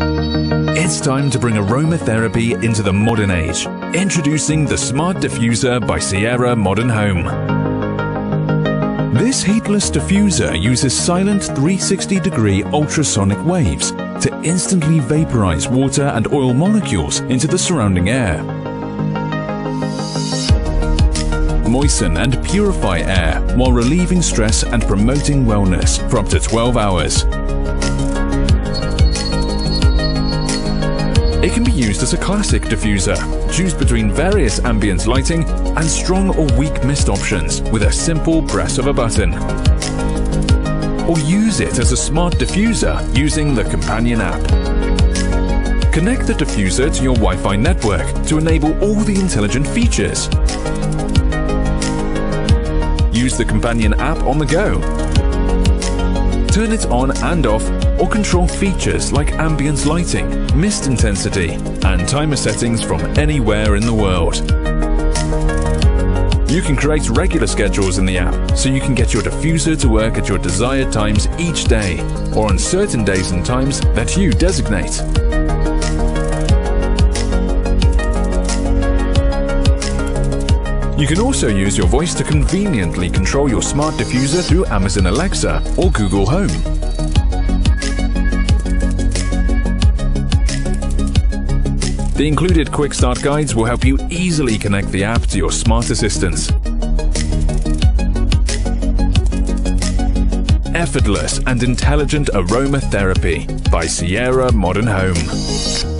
It's time to bring aromatherapy into the modern age. Introducing the Smart Diffuser by Sierra Modern Home. This heatless diffuser uses silent 360-degree ultrasonic waves to instantly vaporize water and oil molecules into the surrounding air. Moisten and purify air while relieving stress and promoting wellness for up to 12 hours. It can be used as a classic diffuser. Choose between various ambient lighting and strong or weak mist options with a simple press of a button. Or use it as a smart diffuser using the companion app. Connect the diffuser to your Wi-Fi network to enable all the intelligent features. Use the companion app on the go. Turn it on and off or control features like ambient lighting, mist intensity, and timer settings from anywhere in the world. You can create regular schedules in the app so you can get your diffuser to work at your desired times each day or on certain days and times that you designate. You can also use your voice to conveniently control your smart diffuser through Amazon Alexa or Google Home. The included quick start guides will help you easily connect the app to your smart assistants. Effortless and intelligent aromatherapy by Sierra Modern Home.